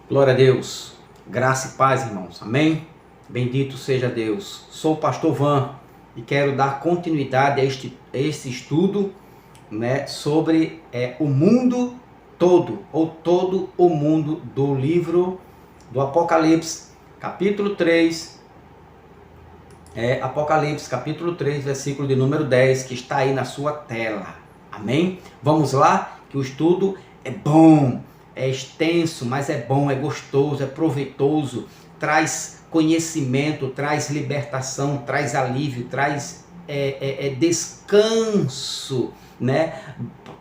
Glória a Deus, graça e paz, irmãos, amém? Bendito seja Deus. Sou o pastor Van e quero dar continuidade a este estudo, sobre o mundo todo, ou todo o mundo, do livro do Apocalipse, capítulo 3, Apocalipse, capítulo 3, versículo de número 10, que está aí na sua tela, amém? Vamos lá, que o estudo é bom, é extenso, mas é bom, é gostoso, é proveitoso, traz conhecimento, traz libertação, traz alívio, traz descanso,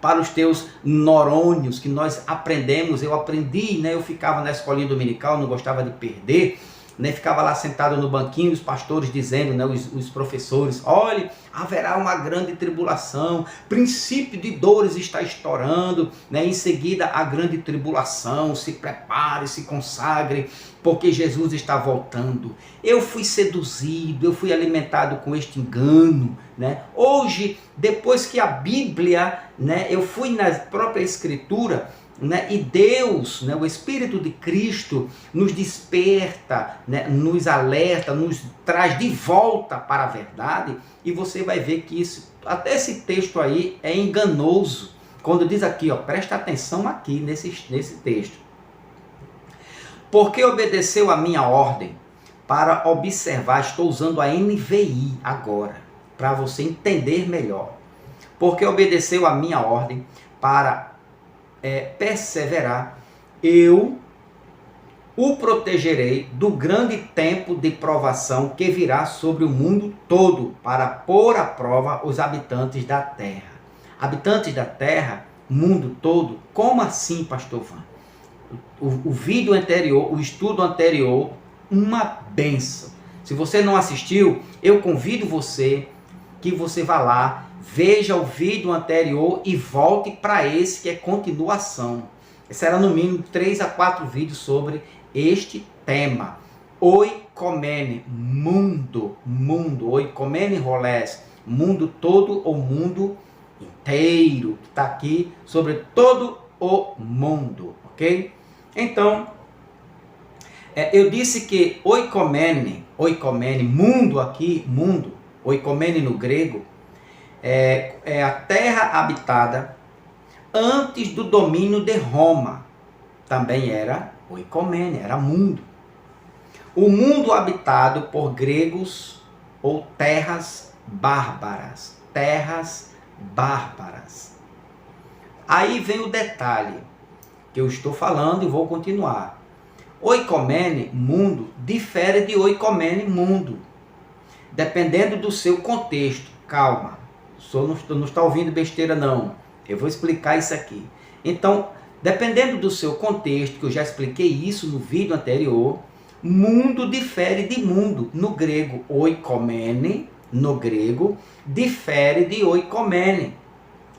para os teus neurônios, que nós aprendemos. Eu aprendi, eu ficava na escolinha dominical, não gostava de perder, ficava lá sentado no banquinho, os pastores dizendo, os professores: olhe, haverá uma grande tribulação, princípio de dores está estourando, em seguida a grande tribulação, se prepare, se consagre, porque Jesus está voltando. Eu fui seduzido, eu fui alimentado com este engano, Hoje, depois que a Bíblia, eu fui na própria Escritura, e Deus, o Espírito de Cristo nos desperta, nos alerta, nos traz de volta para a verdade, e você vai ver que até esse texto aí é enganoso, quando diz aqui, presta atenção aqui nesse texto. Porque obedeceu a minha ordem para observar, estou usando a NVI agora, para você entender melhor. Porque obedeceu a minha ordem para perseverar, eu o protegerei do grande tempo de provação que virá sobre o mundo todo, para pôr à prova os habitantes da terra. Habitantes da terra, mundo todo? Como assim, pastor Van? O vídeo anterior, o estudo anterior, uma bênção. Se você não assistiu, eu convido você que você vá lá, veja o vídeo anterior e volte para esse, que é continuação. Será no mínimo 3 a 4 vídeos sobre este tema. Oikomene, mundo, oikomene rolés, mundo todo ou mundo inteiro, que está aqui sobre todo o mundo, ok? Então, eu disse que oikomene, mundo aqui, mundo, oikomene no grego, é a terra habitada antes do domínio de Roma. Também era oikomene, era mundo. O mundo habitado por gregos ou terras bárbaras. Terras bárbaras. Aí vem o detalhe que eu estou falando e vou continuar. Oikomene, mundo, difere de oikomene, mundo, dependendo do seu contexto. Calma. Não está ouvindo besteira não, eu vou explicar isso aqui. Então, dependendo do seu contexto, que eu já expliquei isso no vídeo anterior, mundo difere de mundo. No grego, oikomene, no grego, difere de oikomene,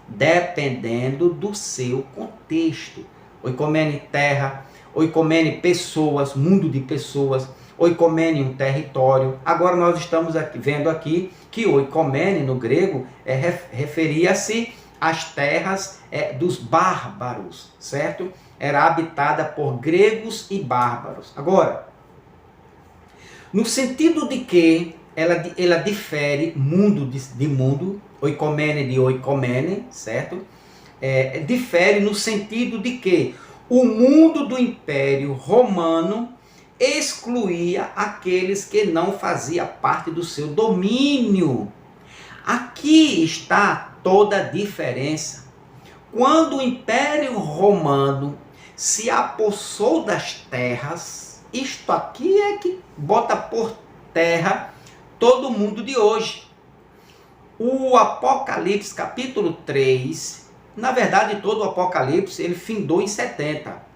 dependendo do seu contexto. Oikomene, terra, oikomene, pessoas, mundo de pessoas, oikomene, um território. Agora nós estamos vendo aqui que oikomene no grego referia-se às terras dos bárbaros, certo? Era habitada por gregos e bárbaros. Agora, no sentido de que ela difere mundo de mundo, oikomene de oikomene, certo? Difere no sentido de que o mundo do Império Romano excluía aqueles que não faziam parte do seu domínio. Aqui está toda a diferença. Quando o Império Romano se apossou das terras, isto aqui é que bota por terra todo mundo de hoje. O Apocalipse capítulo 3, na verdade todo o Apocalipse ele findou em 70.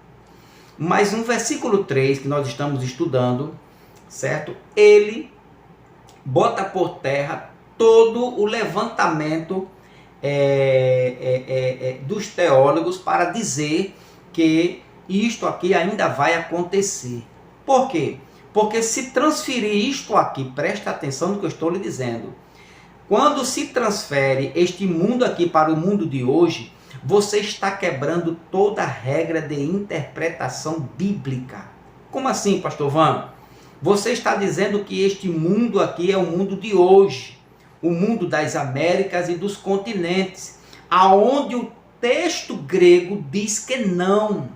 Mas no versículo 3 que nós estamos estudando, certo? Ele bota por terra todo o levantamento dos teólogos para dizer que isto aqui ainda vai acontecer. Por quê? Porque se transferir isto aqui, presta atenção no que eu estou lhe dizendo, quando se transfere este mundo aqui para o mundo de hoje, você está quebrando toda a regra de interpretação bíblica. Como assim, pastor Van? Você está dizendo que este mundo aqui é o mundo de hoje, o mundo das Américas e dos continentes, aonde o texto grego diz que não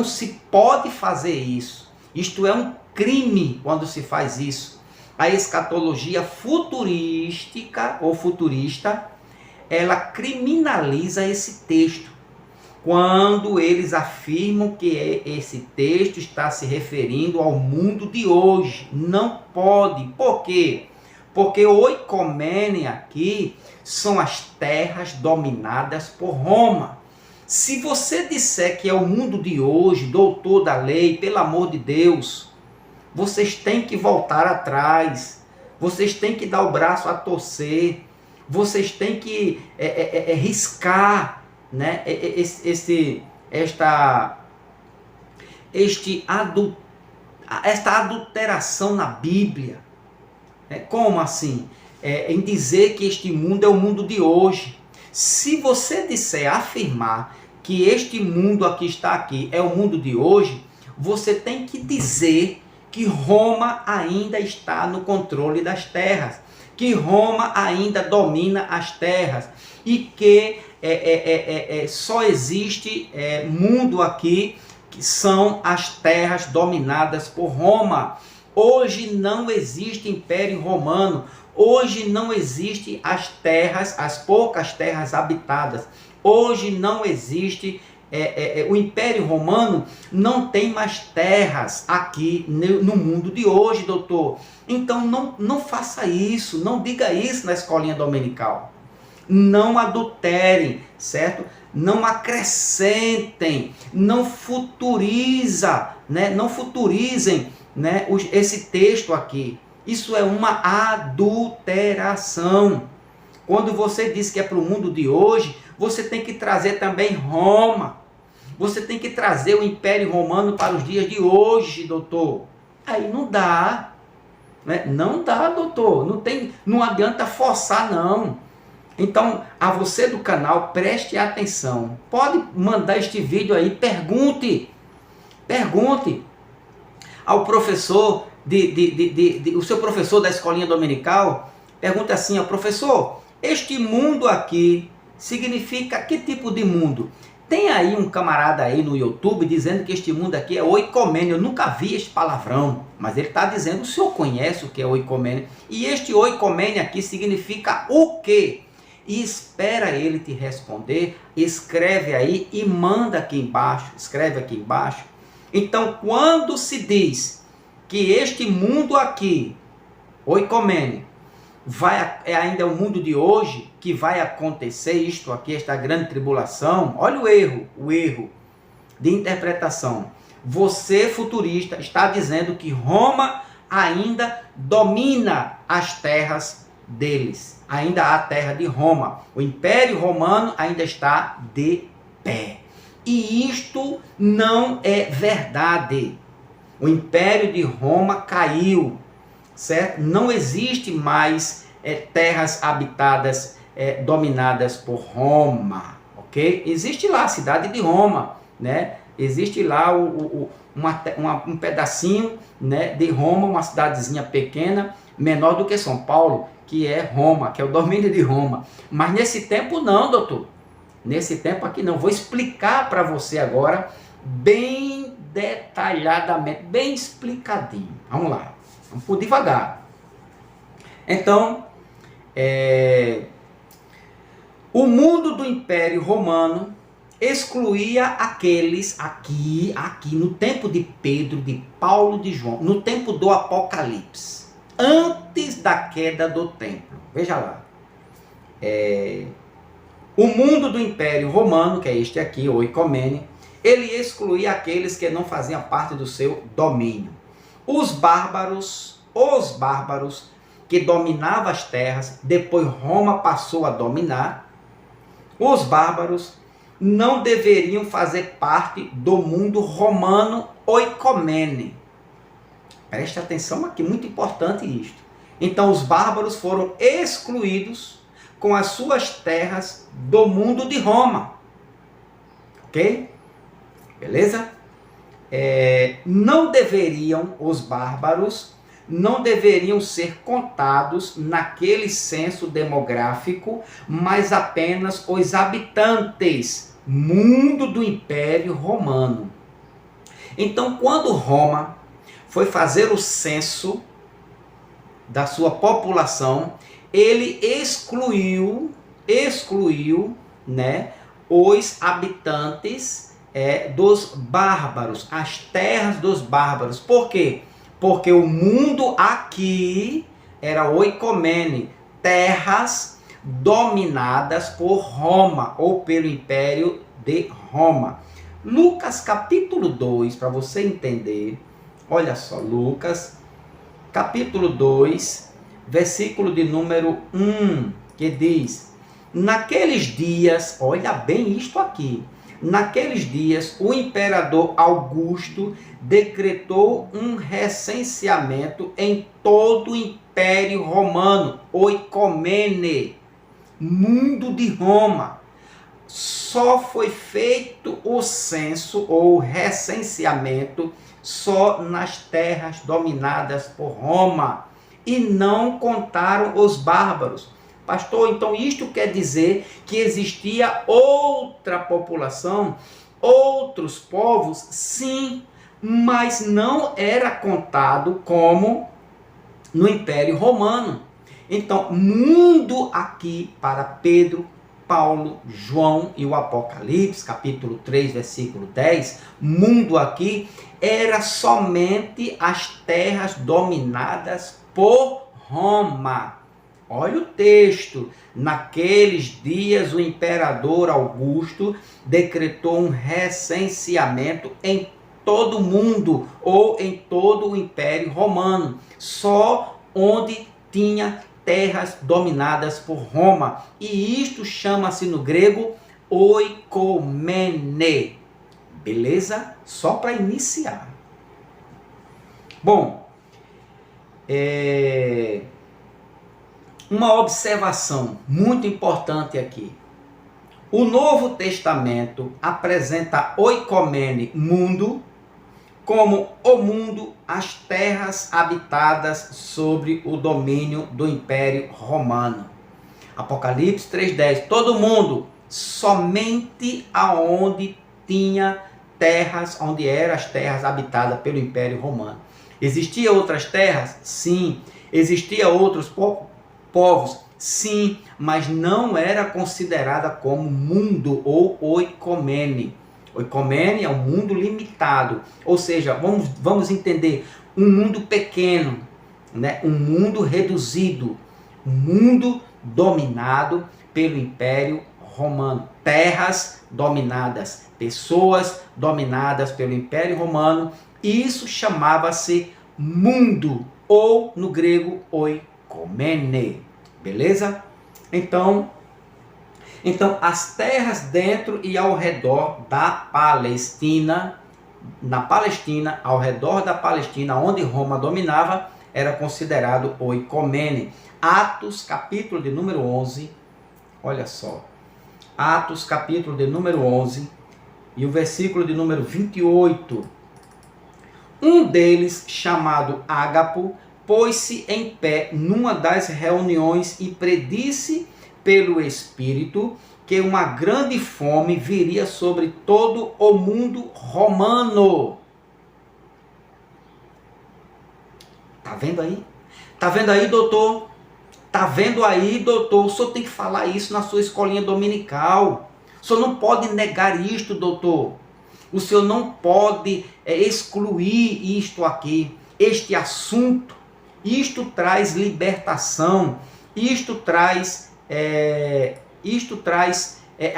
se pode fazer isso. Isto é um crime quando se faz isso. A escatologia futurística ou futurista, ela criminaliza esse texto, quando eles afirmam que esse texto está se referindo ao mundo de hoje. Não pode. Por quê? Porque o oikomene aqui são as terras dominadas por Roma. Se você disser que é o mundo de hoje, doutor da lei, pelo amor de Deus, vocês têm que voltar atrás, vocês têm que dar o braço a torcer, vocês têm que riscar, né, esta adulteração na Bíblia. Como assim? Em dizer que este mundo é o mundo de hoje. Se você disser, afirmar que este mundo aqui está aqui é o mundo de hoje, você tem que dizer que Roma ainda está no controle das terras, que Roma ainda domina as terras e que só existe mundo aqui que são as terras dominadas por Roma. Hoje não existe Império Romano. Hoje não existe as terras, as poucas terras habitadas. Hoje não existe, o Império Romano não tem mais terras aqui no mundo de hoje, doutor. Então não faça isso, não diga isso na escolinha dominical. Não adulterem, certo? Não acrescentem, não futurizem, né, esse texto aqui. Isso é uma adulteração. Quando você diz que é para o mundo de hoje, você tem que trazer também Roma. Você tem que trazer o Império Romano para os dias de hoje, doutor. Aí não dá. Né? Não dá, doutor. Não adianta forçar, não. Então, a você do canal, preste atenção. Pode mandar este vídeo aí, pergunte ao professor, o seu professor da escolinha dominical, pergunta assim, professor, este mundo aqui significa que tipo de mundo? Tem aí um camarada aí no YouTube dizendo que este mundo aqui é oikomene. Eu nunca vi este palavrão, mas ele está dizendo, o senhor conhece o que é oikomene? E este oikomene aqui significa o quê? E espera ele te responder, escreve aí e manda aqui embaixo, escreve aqui embaixo. Então, quando se diz que este mundo aqui, oikomene, ainda é o mundo de hoje, que vai acontecer isto aqui, esta grande tribulação, olha o erro de interpretação. Você, futurista, está dizendo que Roma ainda domina as terras deles. Ainda há a terra de Roma. O Império Romano ainda está de pé. E isto não é verdade. O Império de Roma caiu, certo? Não existe mais terras habitadas, dominadas por Roma, ok? Existe lá a cidade de Roma, né? Existe lá um pedacinho, né, de Roma, uma cidadezinha pequena, menor do que São Paulo, que é Roma, que é o domínio de Roma. Mas nesse tempo não, doutor. Nesse tempo aqui não. Vou explicar para você agora, bem detalhadamente, bem explicadinho. Vamos lá. Vamos por devagar. Então, o mundo do Império Romano excluía aqueles aqui no tempo de Pedro, de Paulo, de João, no tempo do Apocalipse, antes da queda do templo. Veja lá. O mundo do Império Romano, que é este aqui, o oikomene, ele excluía aqueles que não faziam parte do seu domínio. Os bárbaros que dominavam as terras, depois Roma passou a dominar, os bárbaros não deveriam fazer parte do mundo romano oikomene. Preste atenção aqui, muito importante isto. Então os bárbaros foram excluídos com as suas terras do mundo de Roma. Ok? Beleza? Não deveriam, os bárbaros, não deveriam ser contados naquele censo demográfico, mas apenas os habitantes, mundo do Império Romano. Então, quando Roma foi fazer o censo da sua população, ele excluiu, né, os habitantes dos bárbaros, as terras dos bárbaros. Por quê? Porque o mundo aqui era oikomene, terras dominadas por Roma ou pelo Império de Roma. Lucas capítulo 2, para você entender, olha só, Lucas capítulo 2, versículo de número 1, que diz: naqueles dias, olha bem isto aqui, naqueles dias o imperador Augusto decretou um recenseamento em todo o Império Romano, oikomene, mundo de Roma. Só foi feito o censo ou recenseamento só nas terras dominadas por Roma e não contaram os bárbaros. Pastor, então isto quer dizer que existia outra população, outros povos? Sim, mas não era contado como no Império Romano. Então, mundo aqui para Pedro, Paulo, João e o Apocalipse, capítulo 3, versículo 10, mundo aqui era somente as terras dominadas por Roma. Olha o texto. Naqueles dias o imperador Augusto decretou um recenseamento em todo o mundo ou em todo o Império Romano, só onde tinha terras dominadas por Roma. E isto chama-se no grego oikomene. Beleza? Só para iniciar. Bom, uma observação muito importante aqui. O Novo Testamento apresenta oikomene, mundo, como o mundo, as terras habitadas sobre o domínio do Império Romano. Apocalipse 3:10, todo mundo, somente aonde tinha terras, onde eram as terras habitadas pelo Império Romano. Existiam outras terras? Sim. Existiam outros povos? Sim, mas não era considerada como mundo ou oikomene. Oikomene é um mundo limitado, ou seja, vamos entender, um mundo pequeno, né? Um mundo reduzido, um mundo dominado pelo Império Romano, terras dominadas, pessoas dominadas pelo Império Romano. Isso chamava-se mundo, ou no grego oikomene, beleza? Então as terras dentro e ao redor da Palestina, na Palestina, ao redor da Palestina, onde Roma dominava, era considerado oikomene. Atos, capítulo de número 11, olha só, Atos, capítulo de número 11, e o versículo de número 28. Um deles, chamado Ágapo, pôs-se em pé numa das reuniões e predisse pelo Espírito que uma grande fome viria sobre todo o mundo romano. Tá vendo aí? Tá vendo aí, doutor? Tá vendo aí, doutor? O senhor tem que falar isso na sua escolinha dominical. O senhor não pode negar isto, doutor. O senhor não pode excluir isto aqui, este assunto. Isto traz libertação, isto traz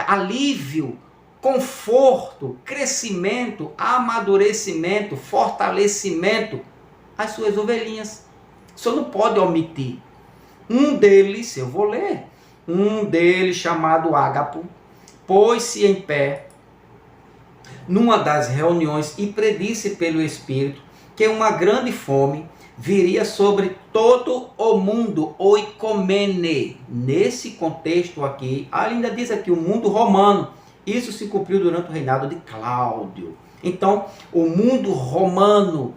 alívio, conforto, crescimento, amadurecimento, fortalecimento às suas ovelhinhas. O senhor não pode omitir. Um deles, eu vou ler, um deles chamado Ágapo, pôs-se em pé numa das reuniões e predisse pelo Espírito que uma grande fome viria sobre todo o mundo, oikomene. Nesse contexto aqui, ainda diz aqui o mundo romano. Isso se cumpriu durante o reinado de Cláudio. Então, o mundo romano,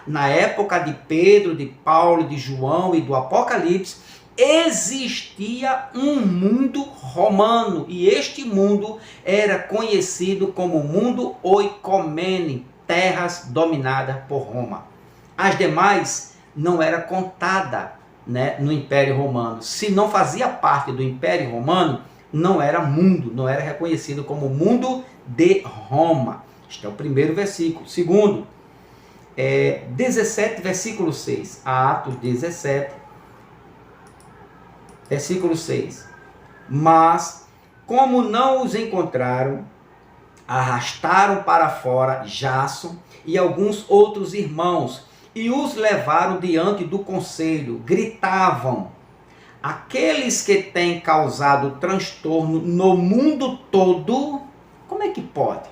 na época de Pedro, de Paulo, de João e do Apocalipse, existia um mundo romano, e este mundo era conhecido como mundo oikomene, terras dominadas por Roma. As demais não era contada, né, no Império Romano. Se não fazia parte do Império Romano, não era mundo, não era reconhecido como mundo de Roma. Este é o primeiro versículo. Segundo, 17, versículo 6. Atos 17, versículo 6. Mas, como não os encontraram, arrastaram para fora Jasson e alguns outros irmãos e os levaram diante do conselho. Gritavam: aqueles que têm causado transtorno no mundo todo. Como é que pode?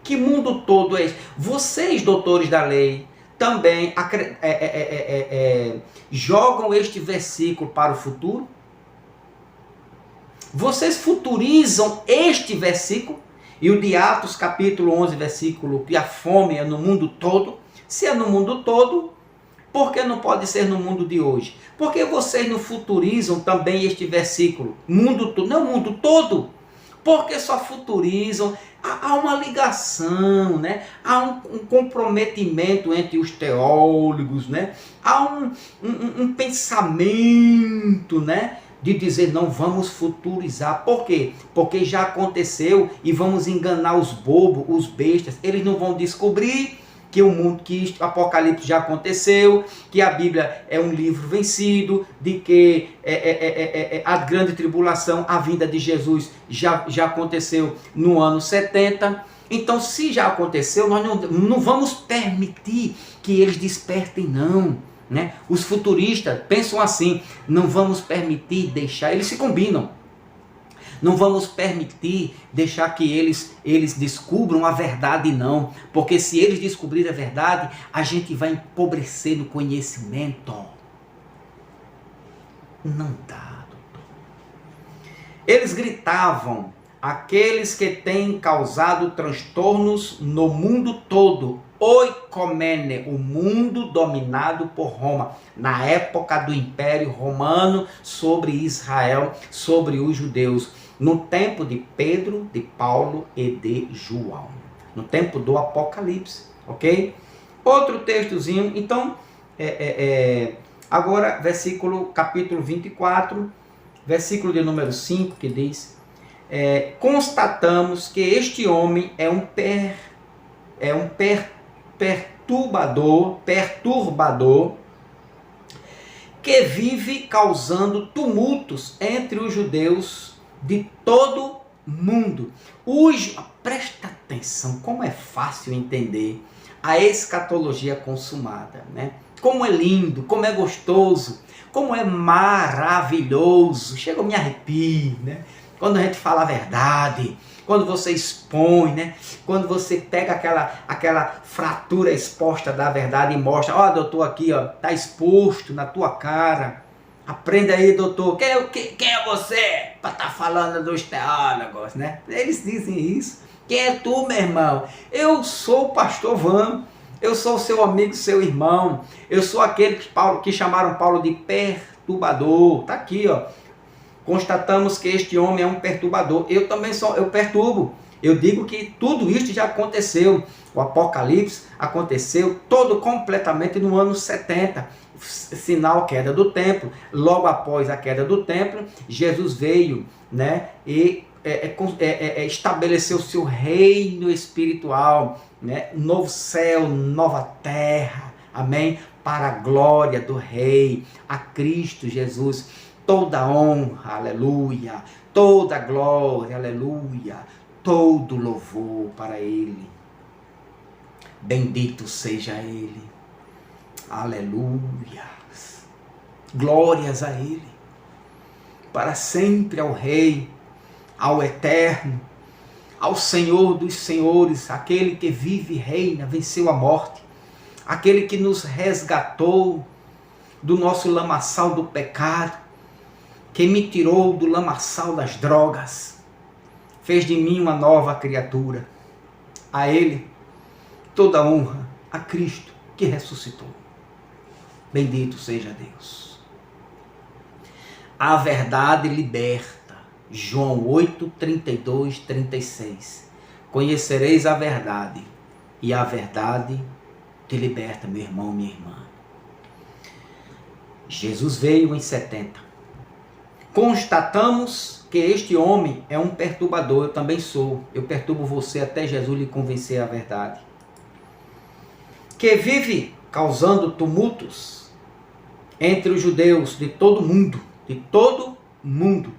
Que mundo todo é esse? Vocês, doutores da lei, também jogam este versículo para o futuro? Vocês futurizam este versículo? E o de Atos capítulo 11, versículo, que a fome é no mundo todo. Se é no mundo todo, por que não pode ser no mundo de hoje? Porque vocês não futurizam também este versículo? Mundo todo, não, mundo todo. Porque só futurizam. Há uma ligação, né? Há um comprometimento entre os teólogos, né? Há um pensamento, né, de dizer, não, vamos futurizar. Por quê? Porque já aconteceu e vamos enganar os bobos, os bestas. Eles não vão descobrir que o mundo, que o Apocalipse já aconteceu, que a Bíblia é um livro vencido, de que a grande tribulação, a vinda de Jesus já aconteceu no ano 70. Então, se já aconteceu, nós não vamos permitir que eles despertem, não. Né? Os futuristas pensam assim, não vamos permitir deixar, eles se combinam. Não vamos permitir deixar que eles descubram a verdade, não. Porque se eles descobrirem a verdade, a gente vai empobrecer no conhecimento. Não dá, doutor. Eles gritavam, aqueles que têm causado transtornos no mundo todo. Oikomene, o mundo dominado por Roma, na época do Império Romano, sobre Israel, sobre os judeus. No tempo de Pedro, de Paulo e de João. No tempo do Apocalipse, ok? Outro textozinho, então, agora, capítulo 24, versículo de número 5, que diz, constatamos que este homem é um perturbador, que vive causando tumultos entre os judeus de todo mundo. Presta atenção, como é fácil entender a escatologia consumada, né? Como é lindo, como é gostoso, como é maravilhoso. Chega, eu me arrepio, né? Quando a gente fala a verdade, quando você expõe, né? Quando você pega aquela fratura exposta da verdade e mostra, ó, doutor, aqui, ó, tá exposto na tua cara. Aprenda aí, doutor. Quem é você para estar falando dos teólogos, né? Eles dizem isso. Quem é tu, meu irmão? Eu sou o pastor Van. Eu sou o seu amigo, seu irmão. Eu sou aquele que chamaram Paulo de perturbador. Tá aqui, ó. Constatamos que este homem é um perturbador. Eu também eu perturbo. Eu digo que tudo isso já aconteceu. O Apocalipse aconteceu todo completamente no ano 70. Sinal, queda do templo. Logo após a queda do templo, Jesus veio, né, e estabeleceu o seu reino espiritual, né, novo céu, nova terra, amém, para a glória do Rei, a Cristo Jesus, toda honra, aleluia, toda glória, aleluia, todo louvor para Ele, bendito seja Ele, aleluia, glórias a Ele, para sempre ao Rei, ao Eterno, ao Senhor dos Senhores, aquele que vive e reina, venceu a morte, aquele que nos resgatou do nosso lamaçal do pecado, que me tirou do lamaçal das drogas, fez de mim uma nova criatura. A Ele toda honra, a Cristo que ressuscitou. Bendito seja Deus. A verdade liberta. João 8, 32, 36. Conhecereis a verdade, e a verdade te liberta, meu irmão, minha irmã. Jesus veio em 70. Constatamos que este homem é um perturbador, eu também sou. Eu perturbo você até Jesus lhe convencer a verdade. Que vive causando tumultos entre os judeus de todo mundo,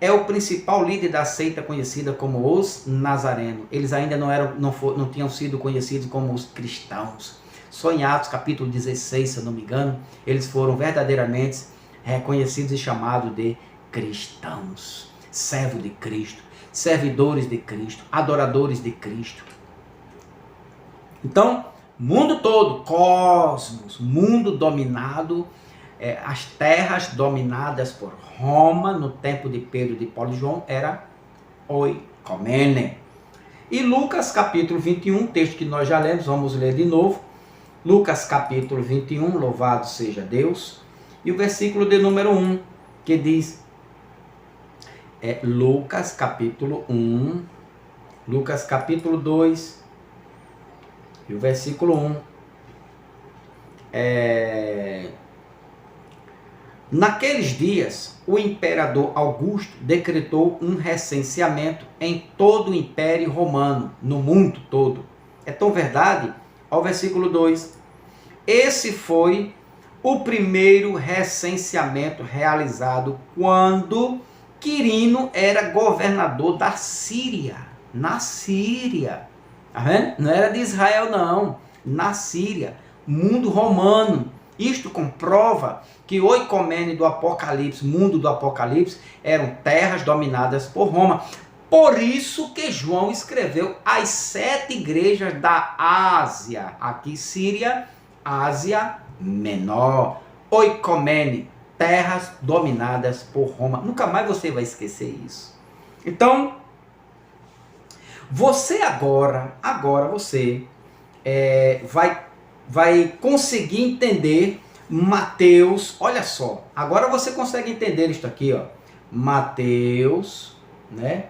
é o principal líder da seita conhecida como os nazarenos. Eles ainda não tinham sido conhecidos como os cristãos. Só em Atos capítulo 16, se eu não me engano, eles foram verdadeiramente reconhecidos e chamados de cristãos, servos de Cristo, servidores de Cristo, adoradores de Cristo. Então, mundo todo, cosmos, mundo dominado, as terras dominadas por Roma, no tempo de Pedro, de Paulo e João, era oikomene. E Lucas capítulo 21, texto que nós já lemos, vamos ler de novo. Lucas capítulo 21, louvado seja Deus. E o versículo de número 1, que diz, Lucas capítulo 1, Lucas capítulo 2, e o versículo 1, naqueles dias, o imperador Augusto decretou um recenseamento em todo o Império Romano, no mundo todo. É tão verdade, ao versículo 2, esse foi o primeiro recenseamento realizado quando Quirino era governador da Síria, na Síria. Tá vendo? Não era de Israel não, na Síria, mundo romano. Isto comprova que o oikomene do Apocalipse, mundo do Apocalipse, eram terras dominadas por Roma. Por isso que João escreveu as 7 igrejas da Ásia. Aqui Síria, Ásia Menor. Oikomene, terras dominadas por Roma. Nunca mais você vai esquecer isso. Então, você agora você vai conseguir entender Mateus. Olha só, agora você consegue entender isso aqui, ó. Mateus, né?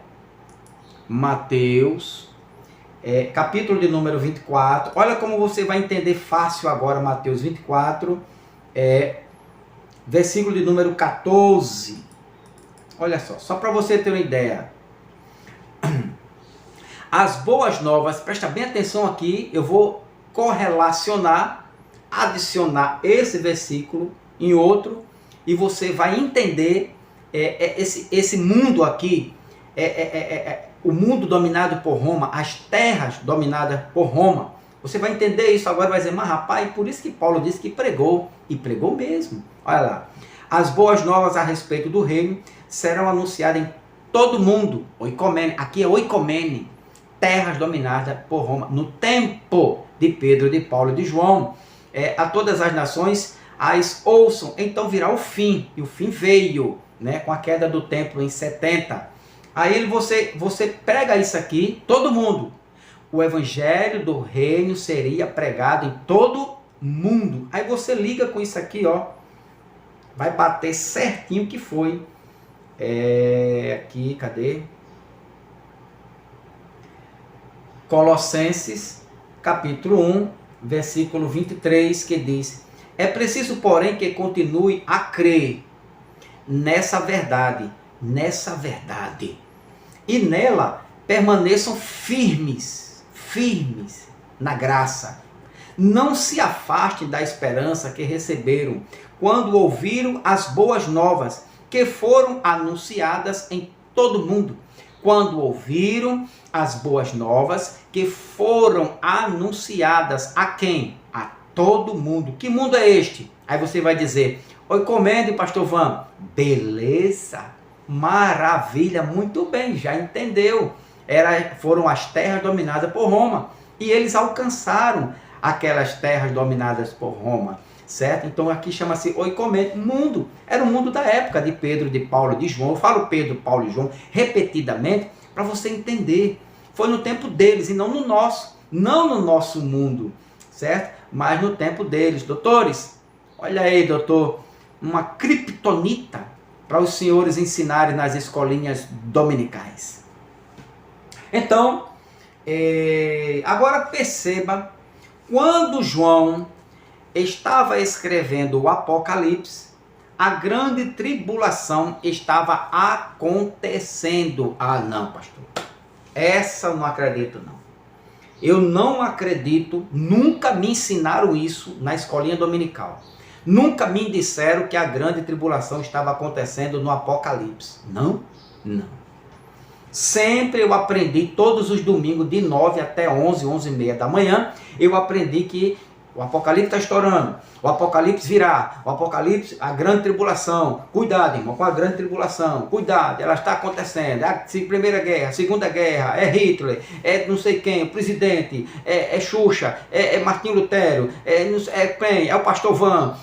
Mateus, capítulo de número 24. Olha como você vai entender fácil agora Mateus 24, versículo de número 14. Olha só para você ter uma ideia. As boas novas, presta bem atenção aqui, eu vou correlacionar, adicionar esse versículo em outro, e você vai entender esse mundo aqui, o mundo dominado por Roma, as terras dominadas por Roma. Você vai entender isso agora, vai dizer, mas rapaz, por isso que Paulo disse que pregou, e pregou mesmo. Olha lá, as boas novas a respeito do reino serão anunciadas em todo mundo, oikomene, aqui é oikomene, terras dominadas por Roma, no tempo de Pedro, de Paulo e de João. A todas as nações as ouçam, então virá o fim, e o fim veio, né, com a queda do templo em 70. Aí você prega isso aqui, todo mundo. O evangelho do reino seria pregado em todo mundo. Aí você liga com isso aqui, ó, vai bater certinho que foi. Aqui, cadê? Colossenses, capítulo 1, versículo 23, que diz: é preciso, porém, que continue a crer nessa verdade, e nela permaneçam firmes na graça. Não se afastem da esperança que receberam quando ouviram as boas novas que foram anunciadas em todo o mundo. Quando ouviram as boas novas que foram anunciadas a quem? A todo mundo. Que mundo é este? Aí você vai dizer: oikomene, pastor Van. Beleza, maravilha, muito bem, já entendeu. Foram as terras dominadas por Roma. E eles alcançaram aquelas terras dominadas por Roma, certo? Então aqui chama-se oikomen, mundo. Era o mundo da época de Pedro, de Paulo, de João. Eu falo Pedro, Paulo e João repetidamente para você entender. Foi no tempo deles e não no nosso. Não no nosso mundo, certo? Mas no tempo deles. Doutores, olha aí, doutor, uma criptonita para os senhores ensinarem nas escolinhas dominicais. Então, agora perceba, quando João estava escrevendo o Apocalipse, a grande tribulação estava acontecendo. Ah, não, pastor, essa eu não acredito, não. Eu não acredito, nunca me ensinaram isso na escolinha dominical. Nunca me disseram que a grande tribulação estava acontecendo no Apocalipse. Não, não. Sempre eu aprendi, todos os domingos, de 9 até 11, 11h30 da manhã, eu aprendi que o Apocalipse está estourando, o Apocalipse virá, o Apocalipse, a grande tribulação. Cuidado, irmão, com a grande tribulação. Cuidado, ela está acontecendo. É a Primeira Guerra, Segunda Guerra, é Hitler, é não sei quem, o presidente, é Xuxa, é Martinho Lutero, é o pastor Van.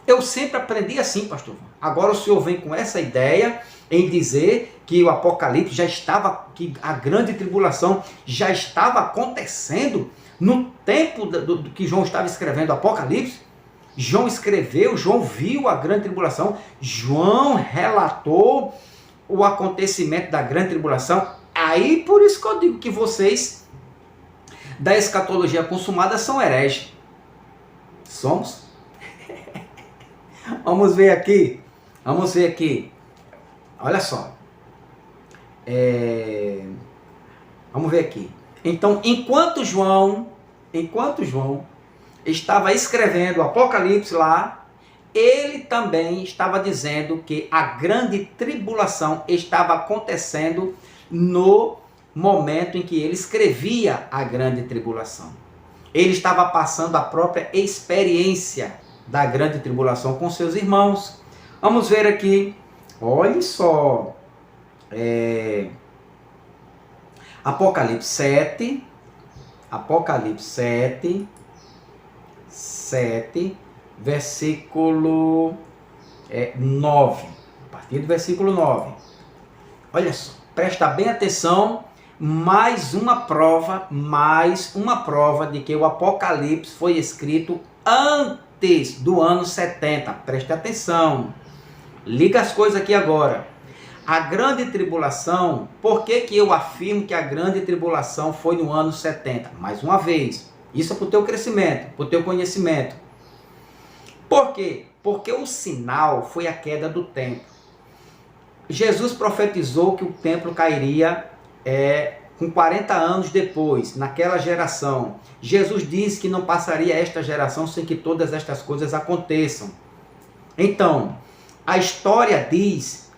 Eu sempre aprendi assim, pastor Van. Agora o senhor vem com essa ideia em dizer que o Apocalipse já estava, que a grande tribulação já estava acontecendo no tempo do que João estava escrevendo o Apocalipse. João escreveu, João viu a grande tribulação, João relatou o acontecimento da grande tribulação. Aí por isso que eu digo que vocês da escatologia consumada são hereges. Somos? Vamos ver aqui. Vamos ver aqui. Olha só. Vamos ver aqui. Então, enquanto João estava escrevendo o Apocalipse lá, ele também estava dizendo que a grande tribulação estava acontecendo no momento em que ele escrevia a grande tribulação. Ele estava passando a própria experiência da grande tribulação com seus irmãos. Vamos ver aqui. Olha só. Apocalipse 7, versículo 9. A partir do versículo 9. Olha só, presta bem atenção. Mais uma prova de que o Apocalipse foi escrito antes do ano 70. Preste atenção. Liga as coisas aqui agora. A grande tribulação, por que eu afirmo que a grande tribulação foi no ano 70? Mais uma vez, isso é para o teu crescimento, para o teu conhecimento. Por quê? Porque o sinal foi a queda do templo. Jesus profetizou que o templo cairia com 40 anos depois, naquela geração. Jesus disse que não passaria esta geração sem que todas estas coisas aconteçam. Então, a história diz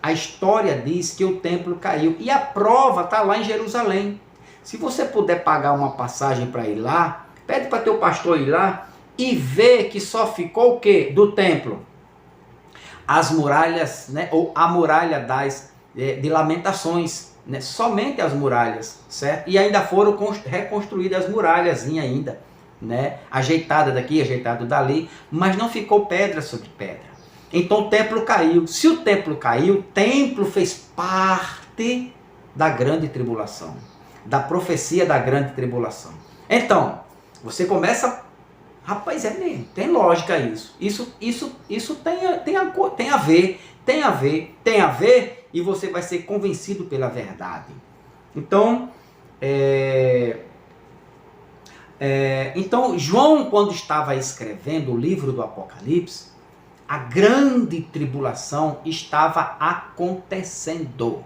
que o templo caiu. E a prova está lá em Jerusalém. Se você puder pagar uma passagem para ir lá, pede para teu pastor ir lá e ver que só ficou o quê? Do templo. As muralhas, né? Ou a muralha de Lamentações. Né? Somente as muralhas, certo? E ainda foram reconstruídas as muralhas ainda. Né? Ajeitada daqui, ajeitada dali. Mas não ficou pedra sobre pedra. Então o templo caiu. Se o templo caiu, o templo fez parte da grande tribulação, da profecia da grande tribulação. Então, você começa, rapaz, é mesmo, tem lógica isso. Isso tem a ver, e você vai ser convencido pela verdade. Então, então João, quando estava escrevendo o livro do Apocalipse, a grande tribulação estava acontecendo.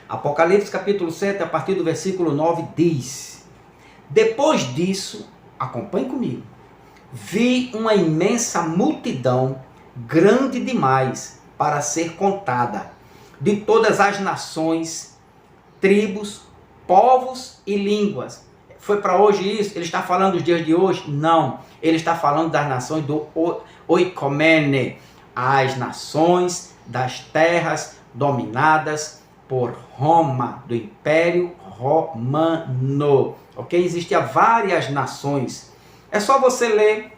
Apocalipse capítulo 7, a partir do versículo 9, diz: depois disso, acompanhe comigo, vi uma imensa multidão, grande demais para ser contada, de todas as nações, tribos, povos e línguas. Foi para hoje isso? Ele está falando dos dias de hoje? Não. Ele está falando das nações do oikomene, as nações das terras dominadas por Roma, do Império romano, ok? Existiam várias nações. É só você ler,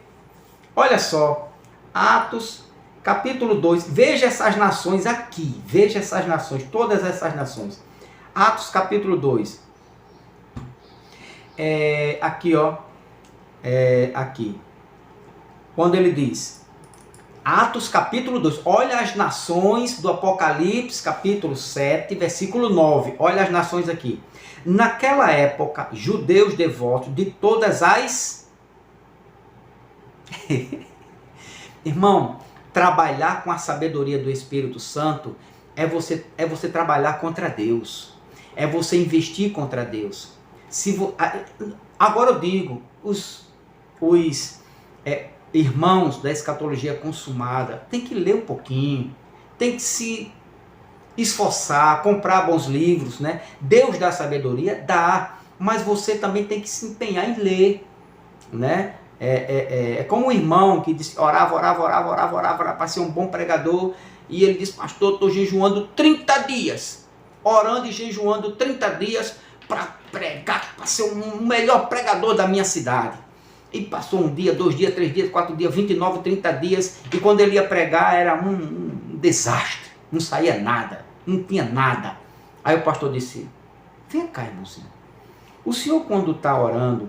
olha só, Atos capítulo 2, veja essas nações aqui, veja essas nações, todas essas nações. Atos capítulo 2, aqui ó, aqui, quando ele diz, Atos capítulo 2, olha as nações do Apocalipse capítulo 7, versículo 9, olha as nações aqui. Naquela época, judeus devotos de todas as... Irmão, trabalhar com a sabedoria do Espírito Santo é você trabalhar contra Deus, é você investir contra Deus. Agora eu digo, os irmãos da escatologia consumada tem que ler um pouquinho, tem que se esforçar, comprar bons livros, né? Deus dá sabedoria? Dá, mas você também tem que se empenhar em ler, né? É como um irmão que disse, orava para ser um bom pregador, e ele disse, pastor, estou jejuando 30 dias, orando e jejuando 30 dias para pregar, para ser o melhor pregador da minha cidade. E passou um dia, 2 dias, 3 dias, 4 dias, 29, 30 dias, e quando ele ia pregar era um desastre, não saía nada, não tinha nada. Aí o pastor disse, vem cá, irmãozinho, o senhor quando está orando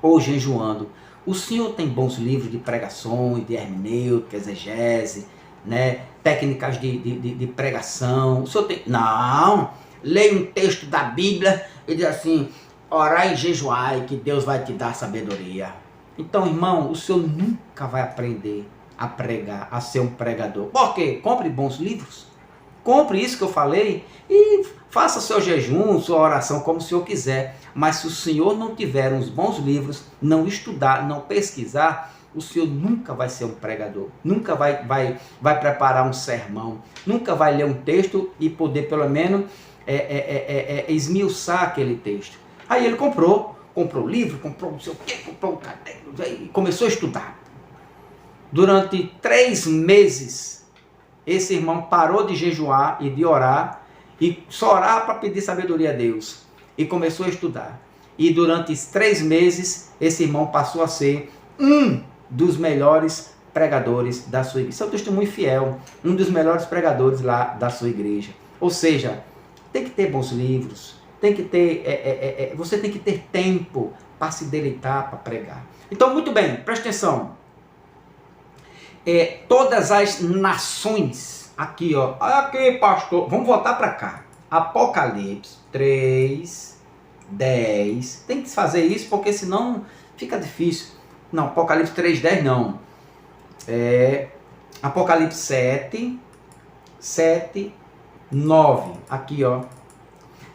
ou jejuando, o senhor tem bons livros de pregações, de hermenêutica, exegese, né? Técnicas de pregação? O senhor tem? Não, leia um texto da Bíblia e diz assim, orai e jejuai que Deus vai te dar sabedoria. Então, irmão, o senhor nunca vai aprender a pregar, a ser um pregador. Por quê? Compre bons livros, compre isso que eu falei e faça seu jejum, sua oração como o senhor quiser. Mas se o senhor não tiver uns bons livros, não estudar, não pesquisar, o senhor nunca vai ser um pregador, nunca vai preparar um sermão, nunca vai ler um texto e poder pelo menos esmiuçar aquele texto. Aí ele comprou o livro, comprou não sei o quê, comprou o caderno e começou a estudar. Durante 3 meses, esse irmão parou de jejuar e de orar, e só orar para pedir sabedoria a Deus. E começou a estudar. E durante 3 meses, esse irmão passou a ser um dos melhores pregadores da sua igreja. Isso é um testemunho fiel. Um dos melhores pregadores lá da sua igreja. Ou seja, tem que ter bons livros. Tem que ter, você tem que ter tempo para se deleitar, para pregar. Então, muito bem, presta atenção. Todas as nações... Aqui, ó. Aqui, pastor. Vamos voltar para cá. Apocalipse 3, 10. Tem que fazer isso porque senão fica difícil. Não, Apocalipse 3, 10 não. Apocalipse 7, 9. Aqui, ó.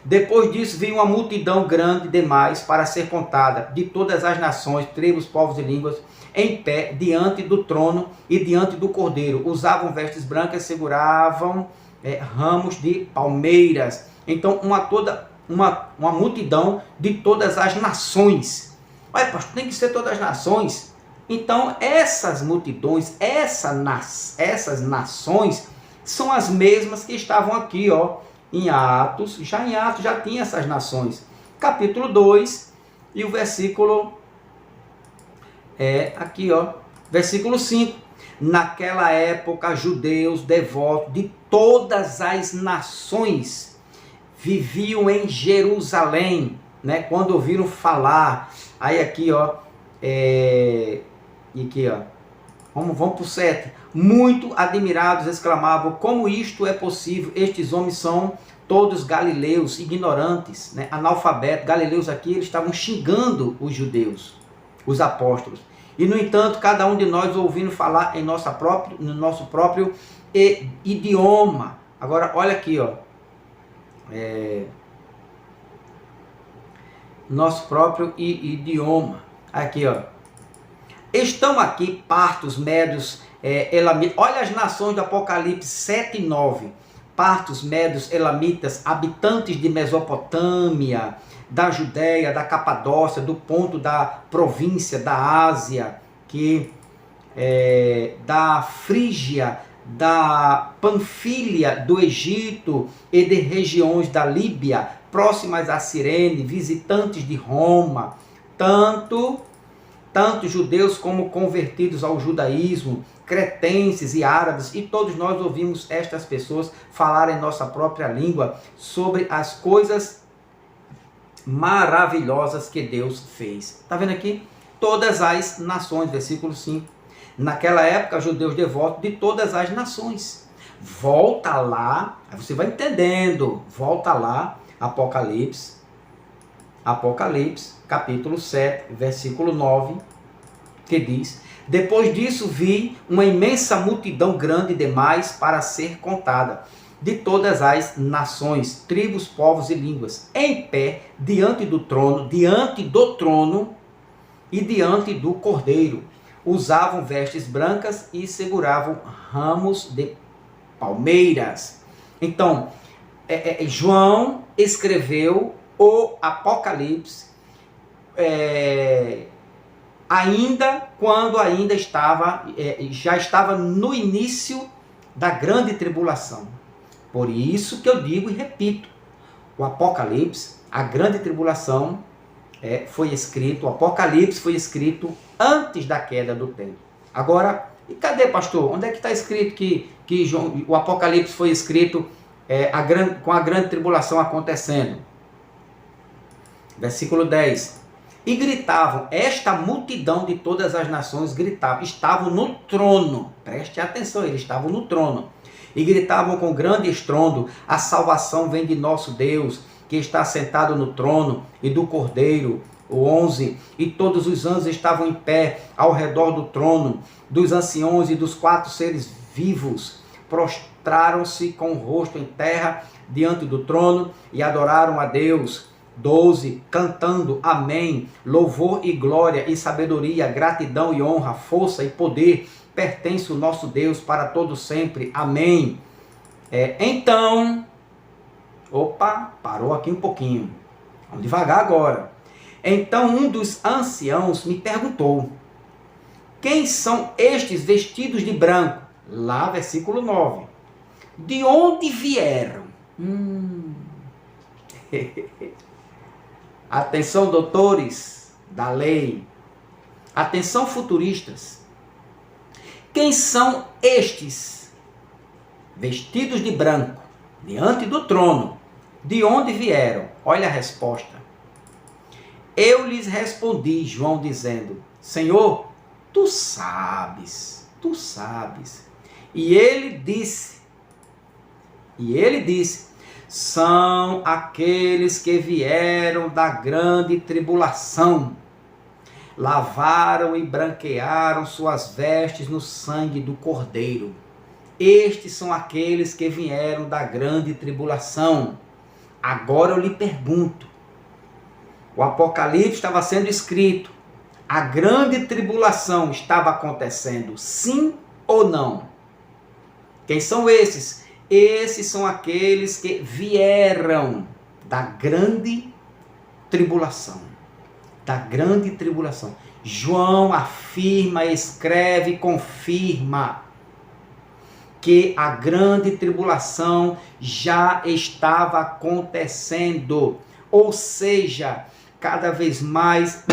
Depois disso, veio uma multidão grande demais para ser contada, de todas as nações, tribos, povos e línguas, em pé, diante do trono e diante do Cordeiro. Usavam vestes brancas, seguravam ramos de palmeiras. Então, uma multidão de todas as nações. Olha, pastor, tem que ser todas as nações. Então, essas multidões, essas nações, são as mesmas que estavam aqui, ó, em Atos. Já em Atos já tinha essas nações. Capítulo 2 e o versículo... aqui, ó, versículo 5. Naquela época, judeus devotos de todas as nações viviam em Jerusalém, né? Quando ouviram falar, aí aqui, ó, e aqui, ó, vamos para o 7. Muito admirados exclamavam, como isto é possível? Estes homens são todos galileus, ignorantes, né? Analfabetos. Galileus aqui, eles estavam xingando os judeus, os apóstolos. E, no entanto, cada um de nós ouvindo falar em no nosso próprio idioma. Agora, olha aqui, ó. Nosso próprio idioma. Aqui, ó. Estão aqui partos, médios, elamitas. Olha as nações do Apocalipse 7 e 9. Partos, médios, elamitas, habitantes de Mesopotâmia, da Judéia, da Capadócia, do ponto da província da Ásia, da Frígia, da Panfilha, do Egito e de regiões da Líbia, próximas a Cirene, visitantes de Roma, tanto judeus como convertidos ao judaísmo, cretenses e árabes, e todos nós ouvimos estas pessoas falar em nossa própria língua sobre as coisas maravilhosas que Deus fez. Está vendo aqui? Todas as nações, versículo 5. Naquela época, judeus devotos de todas as nações. Volta lá, aí você vai entendendo, volta lá, Apocalipse, capítulo 7, versículo 9, que diz: depois disso vi uma imensa multidão grande demais para ser contada, de todas as nações, tribos, povos e línguas, em pé diante do trono e diante do Cordeiro. Usavam vestes brancas e seguravam ramos de palmeiras. Então, João escreveu o Apocalipse quando já estava no início da grande tribulação. Por isso que eu digo e repito, o Apocalipse, a grande tribulação, o Apocalipse foi escrito antes da queda do templo. Agora, e cadê, pastor? Onde é que está escrito que o Apocalipse foi escrito com a grande tribulação acontecendo? Versículo 10. E gritavam, esta multidão de todas as nações gritavam, estavam no trono, preste atenção, eles estavam no trono, e gritavam com grande estrondo, a salvação vem de nosso Deus, que está sentado no trono, e do Cordeiro. O 11, e todos os anjos estavam em pé ao redor do trono, dos anciões e dos 4 seres vivos, prostraram-se com o rosto em terra diante do trono e adoraram a Deus. 12, cantando amém, louvor e glória e sabedoria, gratidão e honra, força e poder, pertence o nosso Deus para todo sempre, amém. Então, parou aqui um pouquinho, vamos devagar agora. Então um dos anciãos me perguntou, quem são estes vestidos de branco? Lá, versículo 9. De onde vieram? Atenção, doutores da lei. Atenção, futuristas. Quem são estes vestidos de branco diante do trono? De onde vieram? Olha a resposta. Eu lhes respondi, João dizendo, Senhor, tu sabes. E ele disse, são aqueles que vieram da grande tribulação, lavaram e branquearam suas vestes no sangue do Cordeiro. Estes são aqueles que vieram da grande tribulação. Agora eu lhe pergunto, o Apocalipse estava sendo escrito, a grande tribulação estava acontecendo, sim ou não? Quem são esses? Esses são aqueles que vieram da grande tribulação. Da grande tribulação. João afirma, escreve, confirma que a grande tribulação já estava acontecendo. Ou seja, cada vez mais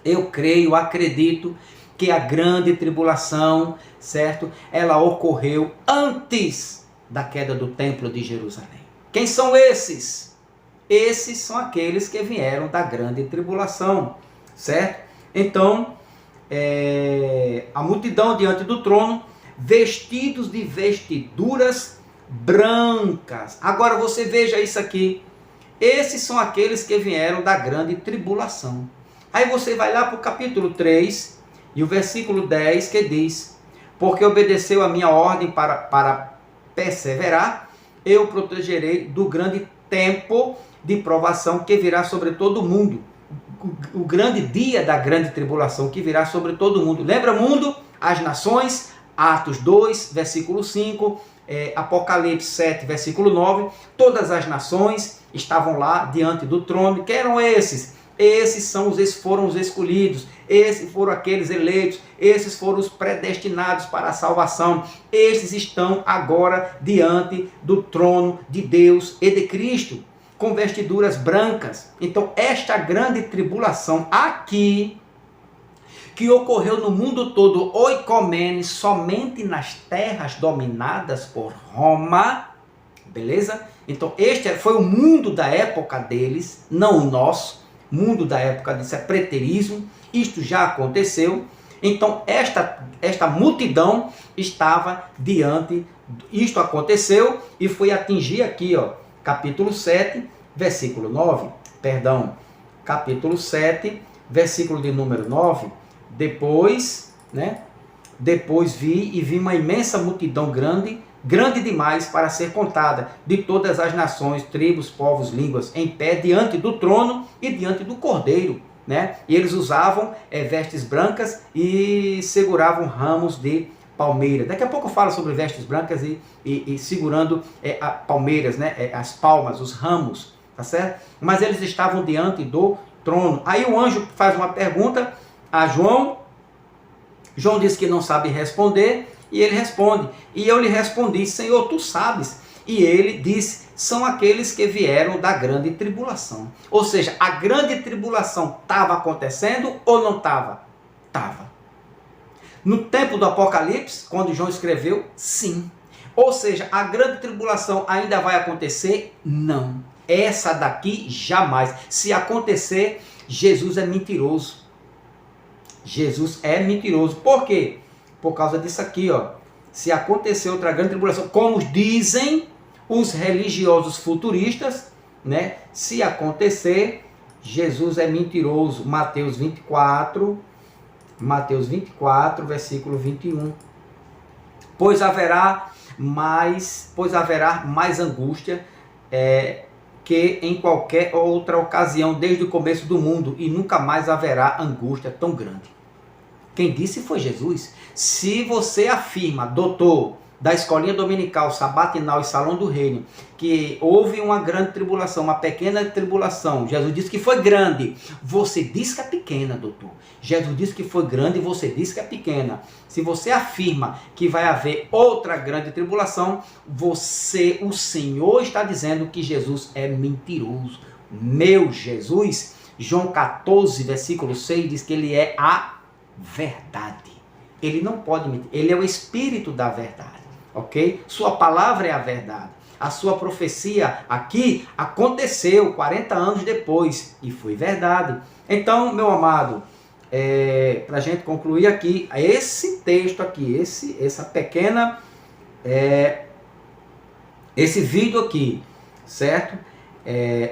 eu creio, acredito que a grande tribulação, certo? Ela ocorreu antes da queda do templo de Jerusalém. Quem são esses? Esses são aqueles que vieram da grande tribulação, certo? Então, a multidão diante do trono, vestidos de vestiduras brancas. Agora você veja isso aqui. Esses são aqueles que vieram da grande tribulação. Aí você vai lá para o capítulo 3 e o versículo 10 que diz, porque obedeceu a minha ordem para perseverar, eu protegerei do grande tempo de provação que virá sobre todo o mundo. O grande dia da grande tribulação que virá sobre todo o mundo. Lembra mundo? As nações, Atos 2, versículo 5, Apocalipse 7, versículo 9, todas as nações estavam lá diante do trono. Que eram esses? Esses foram os escolhidos, esses foram aqueles eleitos, esses foram os predestinados para a salvação. Esses estão agora diante do trono de Deus e de Cristo. com vestiduras brancas. Então, esta grande tribulação aqui, que ocorreu no mundo todo, oikomene, somente nas terras dominadas por Roma, beleza? Então, este foi o mundo da época deles, não o nosso. Mundo da época deles é preterismo, isto já aconteceu. Então, esta multidão estava diante, isto aconteceu e foi atingir aqui, ó, capítulo 7, versículo 9, capítulo 7, versículo de número 9, depois vi uma imensa multidão grande demais para ser contada, de todas as nações, tribos, povos, línguas, em pé diante do trono e diante do Cordeiro, né? E eles usavam vestes brancas e seguravam ramos de palmeira. Daqui a pouco eu falo sobre vestes brancas e segurando palmeiras, né? As palmas, os ramos, tá certo? Mas eles estavam diante do trono. Aí o anjo faz uma pergunta a João. João diz que não sabe responder e ele responde. E eu lhe respondi: Senhor, tu sabes. E ele disse: são aqueles que vieram da grande tribulação. Ou seja, a grande tribulação estava acontecendo ou não estava? Estava. No tempo do Apocalipse, quando João escreveu, sim. Ou seja, a grande tribulação ainda vai acontecer? Não. Essa daqui jamais. Se acontecer, Jesus é mentiroso. Jesus é mentiroso. Por quê? Por causa disso aqui, ó. Se acontecer outra grande tribulação, como dizem os religiosos futuristas, né? Se acontecer, Jesus é mentiroso. Mateus 24, versículo 21. Pois haverá mais angústia que em qualquer outra ocasião desde o começo do mundo, e nunca mais haverá angústia tão grande. Quem disse foi Jesus. Se você afirma, doutor da escolinha dominical, sabatinal e salão do reino, que houve uma grande tribulação, uma pequena tribulação, Jesus disse que foi grande, você diz que é pequena, doutor. Jesus disse que foi grande e você diz que é pequena. Se você afirma que vai haver outra grande tribulação, o Senhor está dizendo que Jesus é mentiroso. Meu Jesus, João 14, versículo 6, diz que ele é a verdade. Ele não pode mentir, ele é o Espírito da verdade. Ok? Sua palavra é a verdade. A sua profecia aqui aconteceu 40 anos depois e foi verdade. Então, meu amado, para a gente concluir aqui, esse texto aqui, esse vídeo aqui, certo?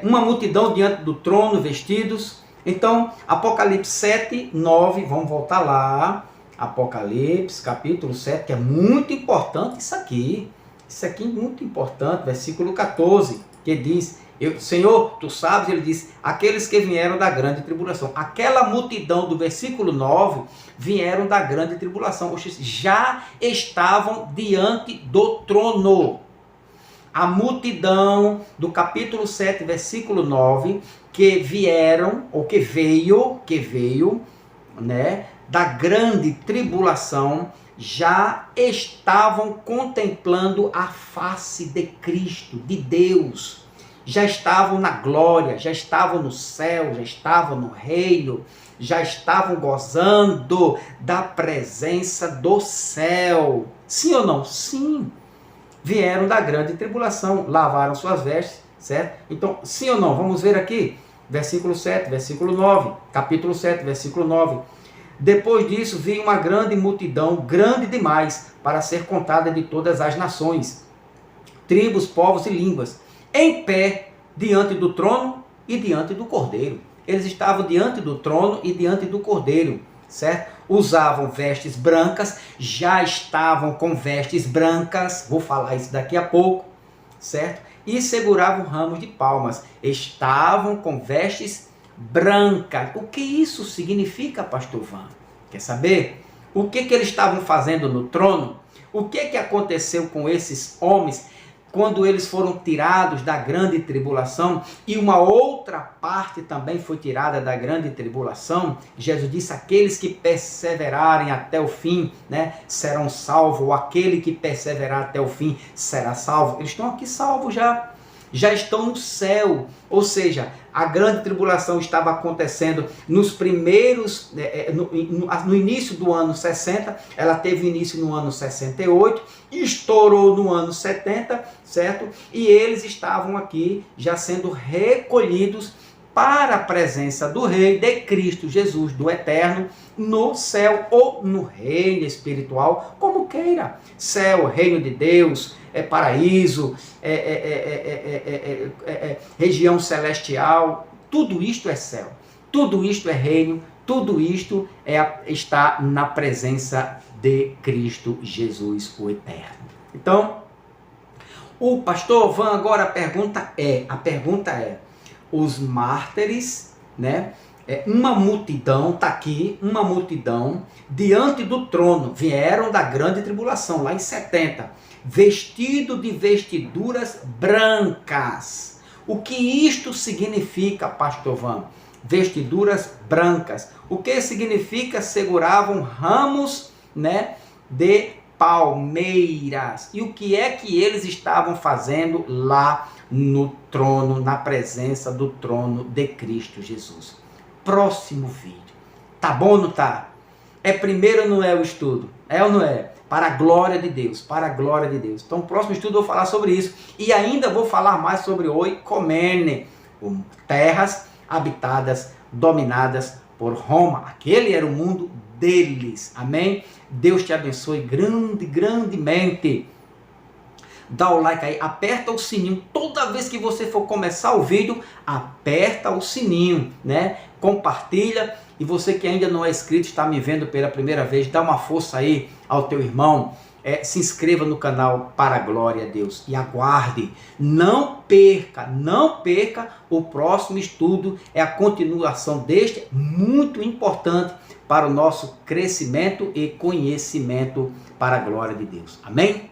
Uma multidão diante do trono, vestidos. Então, Apocalipse 7, 9, vamos voltar lá. Apocalipse, capítulo 7, que é muito importante isso aqui. Isso aqui é muito importante, versículo 14, que diz, Senhor, tu sabes, ele diz, aqueles que vieram da grande tribulação. Aquela multidão do versículo 9 vieram da grande tribulação, ou seja, já estavam diante do trono. A multidão do capítulo 7, versículo 9, que vieram, ou que veio, né, da grande tribulação, já estavam contemplando a face de Cristo, de Deus. Já estavam na glória, já estavam no céu, já estavam no reino, já estavam gozando da presença do céu. Sim ou não? Sim. Vieram da grande tribulação, lavaram suas vestes, certo? Então, sim ou não? Vamos ver aqui, versículo 7, versículo 9, capítulo 7, versículo 9. Depois disso, vi uma grande multidão, grande demais, para ser contada de todas as nações, tribos, povos e línguas, em pé diante do trono e diante do Cordeiro. Eles estavam diante do trono e diante do Cordeiro, certo? Usavam vestes brancas, já estavam com vestes brancas, vou falar isso daqui a pouco, certo? E seguravam ramos de palmas, estavam com vestes branca. O que isso significa, pastor Van? Quer saber? O que eles estavam fazendo no trono? O que aconteceu com esses homens quando eles foram tirados da grande tribulação? E uma outra parte também foi tirada da grande tribulação. Jesus disse, aqueles que perseverarem até o fim, né, serão salvos. Ou aquele que perseverar até o fim será salvo. Eles estão aqui salvos já. já estão no céu. Ou seja, a grande tribulação estava acontecendo nos primeiros, no início do ano 60, ela teve início no ano 68, estourou no ano 70, certo? E eles estavam aqui já sendo recolhidos para a presença do Rei de Cristo Jesus, do Eterno, no céu ou no reino espiritual, como queira. Céu, reino de Deus, paraíso, região celestial, tudo isto é céu, tudo isto é reino, tudo isto está na presença de Cristo Jesus, o Eterno. Então, o pastor Van agora a pergunta é, os mártires, né? Uma multidão, está aqui, uma multidão, diante do trono, vieram da grande tribulação, lá em 70, vestido de vestiduras brancas. O que isto significa, pastor Van? Vestiduras brancas. O que significa? Seguravam ramos, né, de palmeiras. E o que é que eles estavam fazendo lá no trono, na presença do trono de Cristo Jesus? Próximo vídeo. Tá bom ou não tá? Primeiro ou não é o estudo? É ou não é? Para a glória de Deus, para a glória de Deus. Então, no próximo estudo eu vou falar sobre isso. E ainda vou falar mais sobre Oikomene, terras habitadas, dominadas por Roma. Aquele era o mundo deles. Amém? Deus te abençoe grandemente. Dá o like aí, aperta o sininho. Toda vez que você for começar o vídeo, aperta o sininho, né? Compartilha. E você que ainda não é inscrito, está me vendo pela primeira vez, dá uma força aí ao teu irmão. Se inscreva no canal para a glória a Deus. E aguarde, não perca o próximo estudo. É a continuação deste, muito importante para o nosso crescimento e conhecimento para a glória de Deus. Amém?